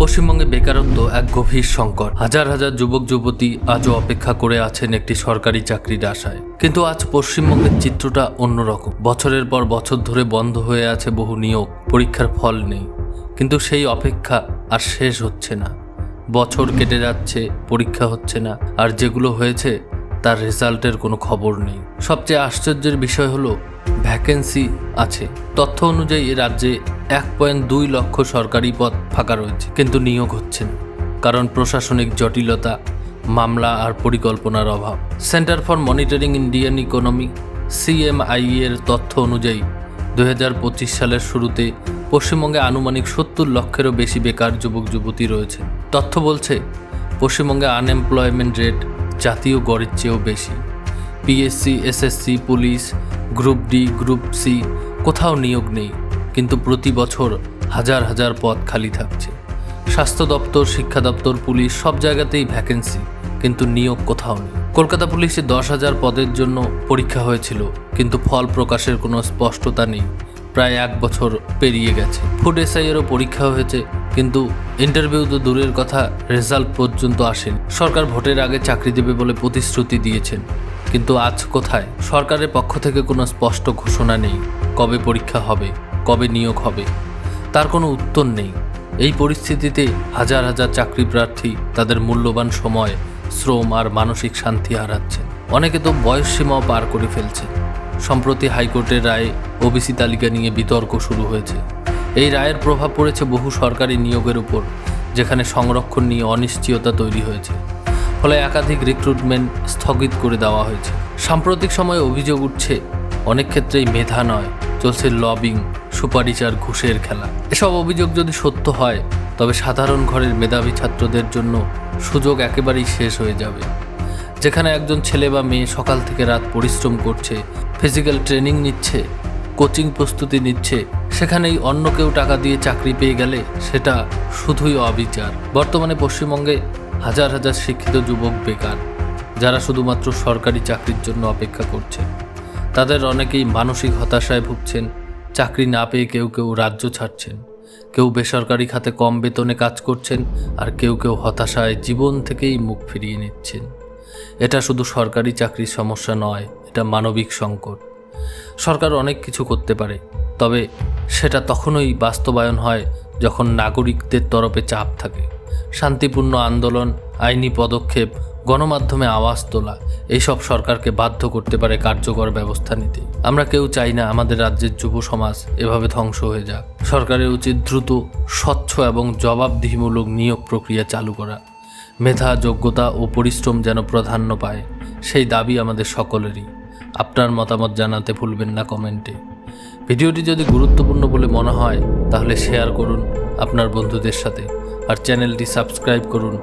পশ্চিমবঙ্গে বেকারত্ব এক গভীর সংকট। হাজার হাজার যুবক যুবতী আজও অপেক্ষা করে আছেন একটি সরকারি চাকরির আশায়। কিন্তু আজ পশ্চিমবঙ্গের চিত্রটা অন্যরকম। বছরের পর বছর ধরে বন্ধ হয়ে আছে বহু নিয়োগ, পরীক্ষার ফল নেই। কিন্তু সেই অপেক্ষা আর শেষ হচ্ছে না। বছর কেটে যাচ্ছে, পরীক্ষা হচ্ছে না, আর যেগুলো হয়েছে তার রেজাল্টের কোনো খবর নেই। সবচেয়ে আশ্চর্যের বিষয় হলো ভ্যাকেন্সি আছে। তথ্য অনুযায়ী রাজ্যে 1.2 লক্ষ সরকারি পদ ফাঁকা রয়েছে, কিন্তু নিয়োগ হচ্ছে না। কারণ প্রশাসনিক জটিলতা, মামলা আর পরিকল্পনার অভাব। Centre for monitoring Indian economy CMI এর তথ্য অনুযায়ী 2025 সালের শুরুতে পশ্চিমবঙ্গে আনুমানিক 70 লক্ষেরও বেশি বেকার যুবক যুবতী রয়েছে। তথ্য বলছে পশ্চিমবঙ্গে আনএমপ্লয়মেন্ট রেট জাতীয় গড়ের চেয়েও বেশি। PSC, SSC, police, group D, group C কোথাও নিয়োগ নেই, কিন্তু প্রতি বছর হাজার হাজার পদ খালি থাকছে। স্বাস্থ্য দপ্তর, শিক্ষা দপ্তর, পুলিশ সব জায়গাতেই ভ্যাকেন্সি, কিন্তু নিয়োগ কোথাও নেই। কলকাতা পুলিশে 10,000 পদের জন্য পরীক্ষা হয়েছিল, কিন্তু ফল প্রকাশের কোনো স্পষ্টতা নেই। প্রায় 1 বছর পেরিয়ে গেছে। ফুড SI এরও পরীক্ষা হয়েছে, কিন্তু ইন্টারভিউ তো দূরের কথা, রেজাল্ট পর্যন্ত আসেনি। সরকার ভোটের আগে চাকরি দেবে বলে প্রতিশ্রুতি দিয়েছেন, কিন্তু আজ কোথায়? সরকারের পক্ষ থেকে কোনো স্পষ্ট ঘোষণা নেই। কবে পরীক্ষা হবে, কবে নিয়োগ হবে, তার কোনো উত্তর নেই। এই পরিস্থিতিতে হাজার হাজার চাকরি প্রার্থী তাদের মূল্যবান সময়, শ্রম আর মানসিক শান্তি হারাচ্ছেন। অনেকে তো বয়সসীমাও পার করে ফেলছে। সম্প্রতি হাইকোর্টের রায়ে OBC তালিকা নিয়ে বিতর্ক শুরু হয়েছে। এই রায়ের প্রভাব পড়েছে বহু সরকারি নিয়োগের উপর, যেখানে সংরক্ষণ নিয়ে অনিশ্চয়তা তৈরি হয়েছে। ফলে একাধিক রিক্রুটমেন্ট স্থগিত করে দেওয়া হয়েছে। সাম্প্রতিক সময়ে অভিযোগ উঠছে অনেক ক্ষেত্রেই মেধা নয়, চলছে লবিং, সুপারিশ আর ঘুষের খেলা। এসব অভিযোগ যদি সত্য হয়, তবে সাধারণ ঘরের মেধাবী ছাত্রদের জন্য সুযোগ একেবারেই শেষ হয়ে যাবে। যেখানে একজন ছেলে বা মেয়ে সকাল থেকে রাত পরিশ্রম করছে, ফিজিক্যাল ট্রেনিং নিচ্ছে, কোচিং প্রস্তুতি নিচ্ছে, সেখানেই অন্য কেউ টাকা দিয়ে চাকরি পেয়ে গেলে সেটা শুধুই অবিচার। বর্তমানে পশ্চিমবঙ্গে হাজার হাজার শিক্ষিত যুবক বেকার, যারা শুধুমাত্র সরকারি চাকরির জন্য অপেক্ষা করছেন। তাদের অনেকেই মানসিক হতাশায় ভুগছেন। চাকরি না পেয়ে কেউ কেউ রাজ্য ছাড়ছেন, কেউ বেসরকারি খাতে কম বেতনে কাজ করছেন, আর কেউ কেউ হতাশায় জীবন থেকেই মুখ ফিরিয়ে নিচ্ছেন। এটা শুধু সরকারি চাকরির সমস্যা নয়, এটা মানবিক সংকট। সরকার অনেক কিছু করতে পারে, তবে সেটা তখনই বাস্তবায়ন হয় যখন নাগরিকদের তরফে চাপ থাকে। শান্তিপূর্ণ আন্দোলন, আইনি পদক্ষেপ, গণমাধ্যমে আওয়াজ তোলা, এইসব সরকারকে বাধ্য করতে পারে কার্যকর ব্যবস্থা নিতে। আমরা কেউ চাই না আমাদের রাজ্যের যুব সমাজ এভাবে ধ্বংস হয়ে যাক। সরকারের উচিত দ্রুত, স্বচ্ছ এবং জবাবদিহিমূলক নিয়োগ প্রক্রিয়া চালু করা। মেধা, যোগ্যতা ও পরিশ্রম যেন প্রাধান্য পায়, সেই দাবি আমাদের সকলেরই। আপনার মতামত জানাতে ভুলবেন না কমেন্টে। ভিডিওটি যদি গুরুত্বপূর্ণ বলে মনে হয়, তাহলে শেয়ার করুন আপনার বন্ধুদের সাথে, আর চ্যানেলটি সাবস্ক্রাইব করুন